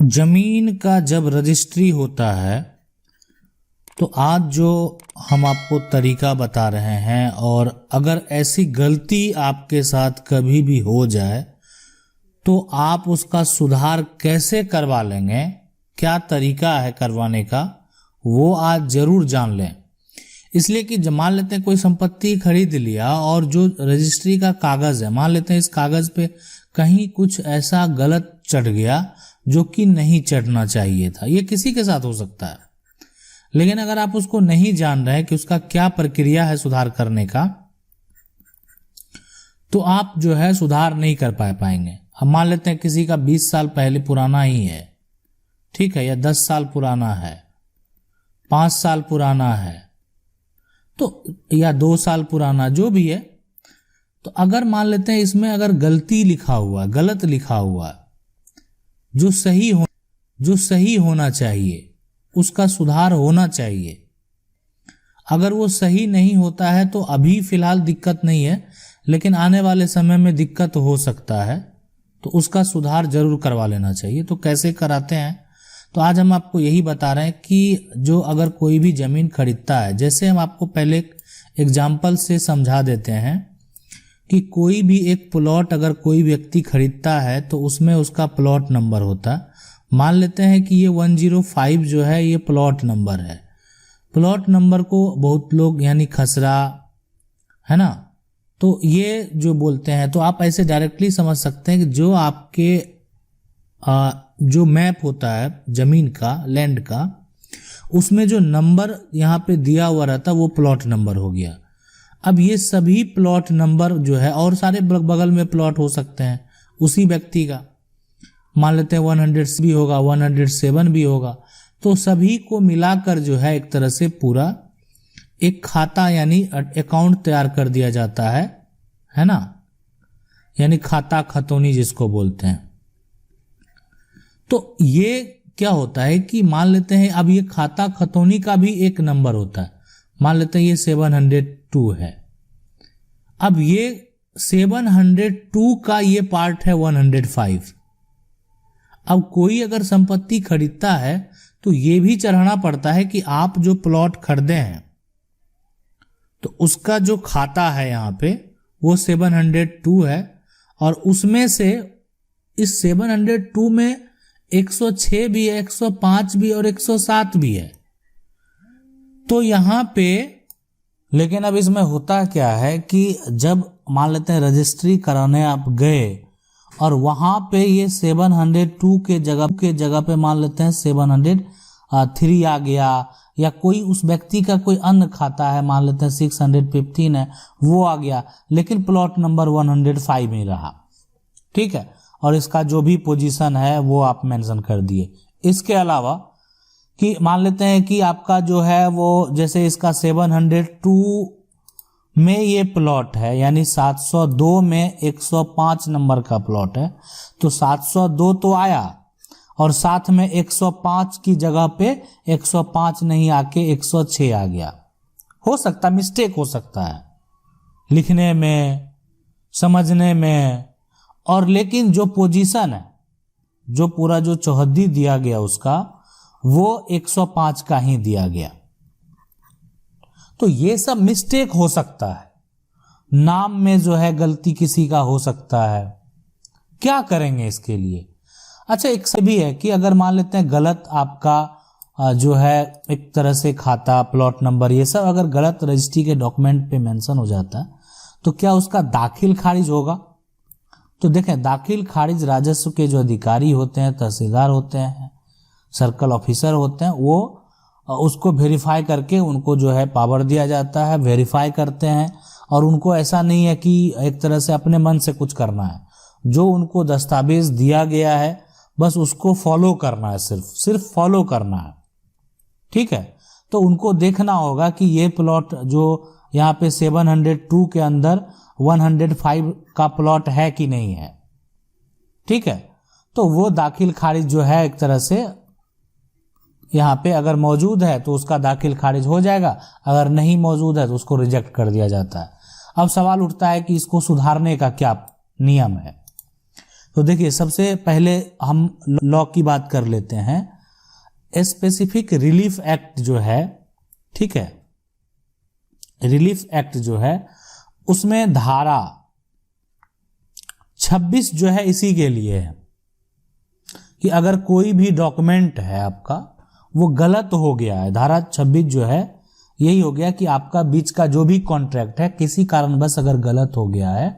जमीन का जब रजिस्ट्री होता है तो आज जो हम आपको तरीका बता रहे हैं, और अगर ऐसी गलती आपके साथ कभी भी हो जाए तो आप उसका सुधार कैसे करवा लेंगे, क्या तरीका है करवाने का, वो आज जरूर जान लें। इसलिए कि मान लेते हैं कोई संपत्ति खरीद लिया और जो रजिस्ट्री का कागज है, मान लेते हैं इस कागज पे कहीं कुछ ऐसा गलत चढ़ गया जो कि नहीं चढ़ना चाहिए था। ये किसी के साथ हो सकता है, लेकिन अगर आप उसको नहीं जान रहे कि उसका क्या प्रक्रिया है सुधार करने का, तो आप जो है सुधार नहीं कर पाएंगे। अब मान लेते हैं किसी का 20 साल पहले पुराना ही है, ठीक है, या 10 साल पुराना है, 5 साल पुराना है, तो या 2 साल पुराना, जो भी है। तो अगर मान लेते हैं इसमें अगर गलती लिखा हुआ, गलत लिखा हुआ, जो सही होना चाहिए, उसका सुधार होना चाहिए। अगर वो सही नहीं होता है तो अभी फिलहाल दिक्कत नहीं है, लेकिन आने वाले समय में दिक्कत हो सकता है, तो उसका सुधार जरूर करवा लेना चाहिए। तो कैसे कराते हैं, तो आज हम आपको यही बता रहे हैं कि जो अगर कोई भी जमीन खरीदता है, जैसे हम आपको पहले एक एग्जाम्पल से समझा देते हैं कि कोई भी एक प्लॉट अगर कोई व्यक्ति खरीदता है तो उसमें उसका प्लॉट नंबर होता है। मान लेते हैं कि ये 105 जो है ये प्लॉट नंबर है। प्लॉट नंबर को बहुत लोग यानी खसरा, है ना, तो ये जो बोलते हैं, तो आप ऐसे डायरेक्टली समझ सकते हैं कि जो आपके जो मैप होता है जमीन का, लैंड का, उसमें जो नंबर यहाँ पे दिया हुआ रहता है वो प्लॉट नंबर हो गया। अब ये सभी प्लॉट नंबर जो है, और सारे बगल में प्लॉट हो सकते हैं उसी व्यक्ति का, मान लेते हैं 100 भी होगा, 107 भी होगा, तो सभी को मिलाकर जो है एक तरह से पूरा एक खाता यानी अकाउंट तैयार कर दिया जाता है ना, यानी खाता खतौनी जिसको बोलते हैं। तो ये क्या होता है कि मान लेते हैं अब ये खाता खतौनी का भी एक नंबर होता है, मान लेते हैं ये 702 है। अब ये 702 का ये पार्ट है 105। अब कोई अगर संपत्ति खरीदता है तो ये भी चढ़ाना पड़ता है कि आप जो प्लॉट खरीदे हैं तो उसका जो खाता है यहाँ पे वो 702 है, और उसमें से इस 702 में 106 भी है, 105 भी और 107 भी है। तो यहाँ पे लेकिन अब इसमें होता क्या है कि जब मान लेते हैं रजिस्ट्री कराने आप गए और वहां पे ये 702 के जगह पे मान लेते हैं 703 आ गया, या कोई उस व्यक्ति का कोई अन्य खाता है, मान लेते हैं 615 है, वो आ गया, लेकिन प्लॉट नंबर 105 ही रहा, ठीक है, और इसका जो भी पोजीशन है वो आप मेंशन कर दिए। इसके अलावा कि मान लेते हैं कि आपका जो है वो जैसे इसका 702 में ये प्लॉट है, यानी 702 में 105 नंबर का प्लॉट है, तो 702 तो आया और साथ में 105 की जगह पे 105 नहीं आके 106 आ गया। हो सकता मिस्टेक हो सकता है लिखने में, समझने में, और लेकिन जो पोजीशन है, जो पूरा जो चौहद्दी दिया गया उसका, वो 105 का ही दिया गया। तो ये सब मिस्टेक हो सकता है, नाम में जो है गलती किसी का हो सकता है। क्या करेंगे इसके लिए? अच्छा, एक से भी है कि अगर मान लेते हैं गलत आपका जो है एक तरह से खाता, प्लॉट नंबर, ये सब अगर गलत रजिस्ट्री के डॉक्यूमेंट पे मेंशन हो जाता है तो क्या उसका दाखिल खारिज होगा? तो देखें, दाखिल खारिज राजस्व के जो अधिकारी होते हैं, तहसीलदार होते हैं, सर्कल ऑफिसर होते हैं, वो उसको वेरीफाई करके उनको जो है पावर दिया जाता है, वेरीफाई करते हैं, और उनको ऐसा नहीं है कि एक तरह से अपने मन से कुछ करना है। जो उनको दस्तावेज दिया गया है बस उसको फॉलो करना है, सिर्फ फॉलो करना है, ठीक है। तो उनको देखना होगा कि ये प्लॉट जो यहाँ पे 702 के अंदर 105 का प्लॉट है कि नहीं है, ठीक है। तो वो दाखिल खारिज जो है एक तरह से यहाँ पे अगर मौजूद है तो उसका दाखिल खारिज हो जाएगा, अगर नहीं मौजूद है तो उसको रिजेक्ट कर दिया जाता है। अब सवाल उठता है कि इसको सुधारने का क्या नियम है। तो देखिए सबसे पहले हम लॉ की बात कर लेते हैं। स्पेसिफिक रिलीफ एक्ट जो है, ठीक है, रिलीफ एक्ट जो है उसमें धारा 26 जो है इसी के लिए है कि अगर कोई भी डॉक्यूमेंट है आपका वो गलत हो गया है, धारा 26 जो है यही हो गया कि आपका बीच का जो भी कॉन्ट्रैक्ट है किसी कारणवश अगर गलत हो गया है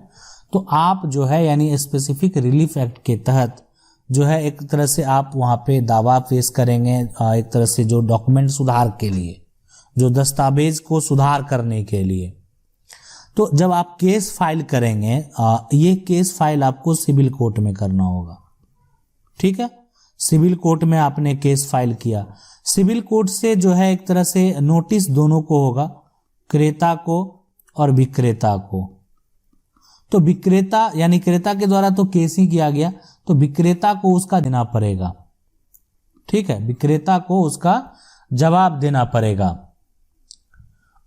तो आप जो है यानी स्पेसिफिक रिलीफ एक्ट के तहत जो है एक तरह से आप वहाँ पे दावा पेश करेंगे, एक तरह से जो डॉक्यूमेंट सुधार के लिए, जो दस्तावेज को सुधार करने के लिए। तो जब आप केस फाइल करेंगे, ये केस फाइल आपको सिविल कोर्ट में करना होगा, ठीक है। सिविल कोर्ट में आपने केस फाइल किया, सिविल कोर्ट से जो है एक तरह से नोटिस दोनों को होगा, क्रेता को और विक्रेता को। तो विक्रेता यानी क्रेता के द्वारा तो केस ही किया गया, तो विक्रेता को उसका देना पड़ेगा, ठीक है, विक्रेता को उसका जवाब देना पड़ेगा।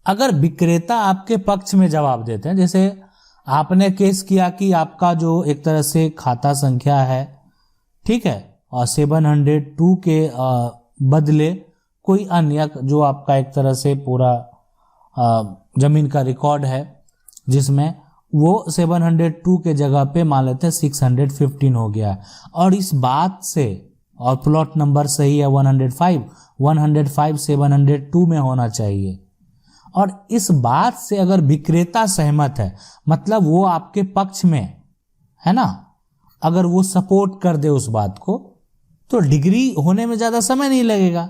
अगर विक्रेता आपके पक्ष में जवाब देते हैं, जैसे आपने केस किया कि आपका जो एक तरह से खाता संख्या है, ठीक है, और 702 के बदले कोई अन्य जो आपका एक तरह से पूरा जमीन का रिकॉर्ड है जिसमें वो 702 के जगह पे मान लेते हैं 615 हो गया है, और इस बात से, और प्लॉट नंबर सही है 105 702 में होना चाहिए, और इस बात से अगर विक्रेता सहमत है, मतलब वो आपके पक्ष में है ना, अगर वो सपोर्ट कर दे उस बात को, तो डिग्री होने में ज़्यादा समय नहीं लगेगा।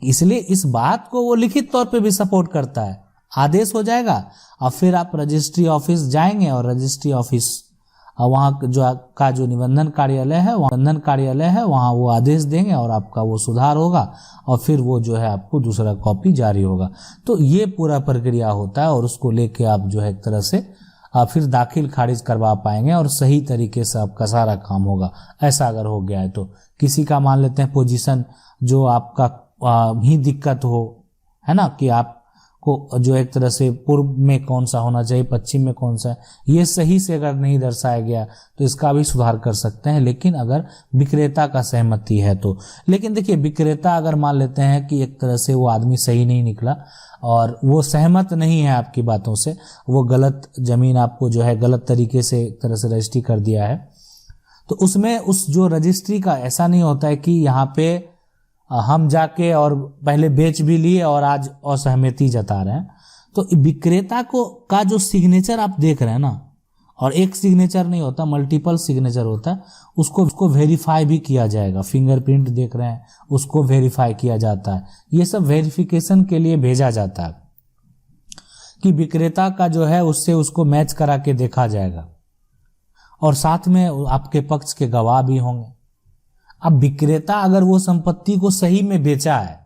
इसलिए इस बात को वो लिखित तौर पे भी सपोर्ट करता है, आदेश हो जाएगा, और फिर आप रजिस्ट्री ऑफिस जाएंगे और रजिस्ट्री ऑफिस वहाँ जो निबंधन कार्यालय है वहाँ वो आदेश देंगे और आपका वो सुधार होगा, और फिर वो जो है आपको दूसरा कॉपी जारी होगा। तो ये पूरा प्रक्रिया होता है, और उसको लेके आप जो है एक तरह से फिर दाखिल खारिज करवा पाएंगे और सही तरीके से आपका सारा काम होगा। ऐसा अगर हो गया है तो किसी का मान लेते हैं पोजीशन जो आपका ही दिक्कत हो, है ना, कि आपको जो एक तरह से पूर्व में कौन सा होना चाहिए, पश्चिम में कौन सा है, ये सही से अगर नहीं दर्शाया गया तो इसका भी सुधार कर सकते हैं, लेकिन अगर विक्रेता का सहमति है तो। लेकिन देखिए विक्रेता अगर मान लेते हैं कि एक तरह से वो आदमी सही नहीं निकला और वो सहमत नहीं है आपकी बातों से, वो गलत जमीन आपको जो है गलत तरीके से एक तरह से रजिस्ट्री कर दिया है, तो उसमें उस जो रजिस्ट्री का ऐसा नहीं होता है कि यहाँ पे हम जाके और पहले बेच भी लिए और आज असहमति जता रहे हैं। तो विक्रेता को का जो सिग्नेचर आप देख रहे हैं ना, और एक सिग्नेचर नहीं होता, मल्टीपल सिग्नेचर होता है, उसको वेरीफाई भी किया जाएगा। फिंगरप्रिंट देख रहे हैं, उसको वेरीफाई किया जाता है। ये सब वेरिफिकेशन के लिए भेजा जाता है कि विक्रेता का जो है उससे उसको मैच करा के देखा जाएगा, और साथ में आपके पक्ष के गवाह भी होंगे। अब विक्रेता अगर वो संपत्ति को सही में बेचा है,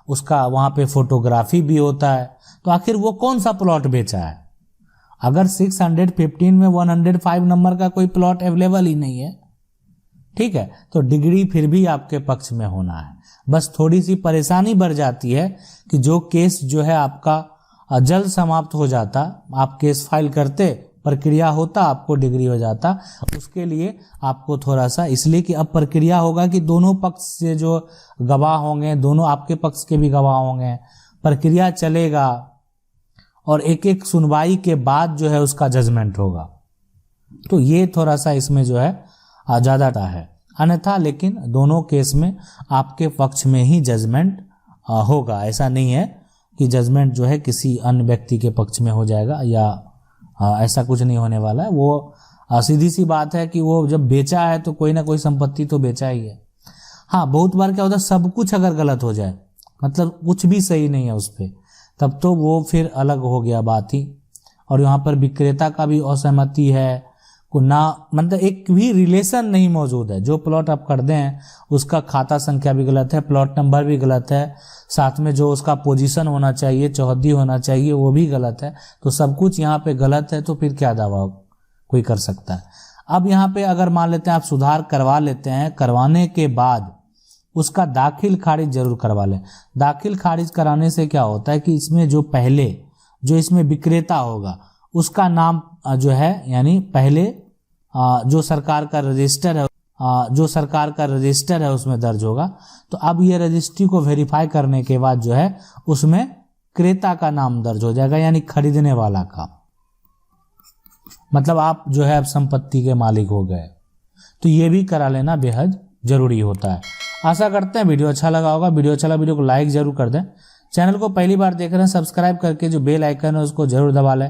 उसका वहां पे फोटोग्राफी भी होता है, तो आखिर वो कौन सा प्लॉट बेचा है। अगर 615 में 105 नंबर का कोई प्लॉट अवेलेबल ही नहीं है, ठीक है, तो डिग्री फिर भी आपके पक्ष में होना है। बस थोड़ी सी परेशानी बढ़ जाती है कि जो केस जो है आपका जल्द समाप्त हो जाता, आप केस फाइल करते, प्रक्रिया होता, आपको डिग्री हो जाता। उसके लिए आपको थोड़ा सा, इसलिए कि अब प्रक्रिया होगा कि दोनों पक्ष से जो गवाह होंगे, दोनों आपके पक्ष के भी गवाह होंगे, प्रक्रिया चलेगा और एक एक सुनवाई के बाद जो है उसका जजमेंट होगा। तो ये थोड़ा सा इसमें जो है ज़्यादा है, अन्यथा लेकिन दोनों केस में आपके पक्ष में ही जजमेंट होगा। ऐसा नहीं है कि जजमेंट जो है किसी अन्य व्यक्ति के पक्ष में हो जाएगा, या ऐसा कुछ नहीं होने वाला है। वो सीधी सी बात है कि वो जब बेचा है तो कोई ना कोई संपत्ति तो बेचा ही है। हाँ, बहुत बार क्या होता है, सब कुछ अगर गलत हो जाए, मतलब कुछ भी सही नहीं है उस पर, तब तो वो फिर अलग हो गया बात ही। और यहाँ पर विक्रेता का भी असहमति है, को ना, मतलब एक भी रिलेशन नहीं मौजूद है। जो प्लॉट आप कर दें उसका खाता संख्या भी गलत है, प्लॉट नंबर भी गलत है, साथ में जो उसका पोजीशन होना चाहिए, चौहद्दी होना चाहिए, वो भी गलत है। तो सब कुछ यहाँ पे गलत है, तो फिर क्या दावा कोई कर सकता है। अब यहाँ पे अगर मान लेते हैं आप सुधार करवा लेते हैं, करवाने के बाद उसका दाखिल खारिज जरूर करवा लें। दाखिल खारिज कराने से क्या होता है कि इसमें जो पहले जो इसमें विक्रेता होगा उसका नाम जो है, यानी पहले जो सरकार का रजिस्टर है उसमें दर्ज होगा। तो अब ये रजिस्ट्री को वेरीफाई करने के बाद जो है उसमें क्रेता का नाम दर्ज हो जाएगा, यानी खरीदने वाला का, मतलब आप जो है अब संपत्ति के मालिक हो गए। तो ये भी करा लेना बेहद जरूरी होता है। आशा करते हैं वीडियो अच्छा लगा होगा। वीडियो को लाइक जरूर कर दें। चैनल को पहली बार देख रहे हैं सब्सक्राइब करके जो बेल आइकन है उसको जरूर दबा लें।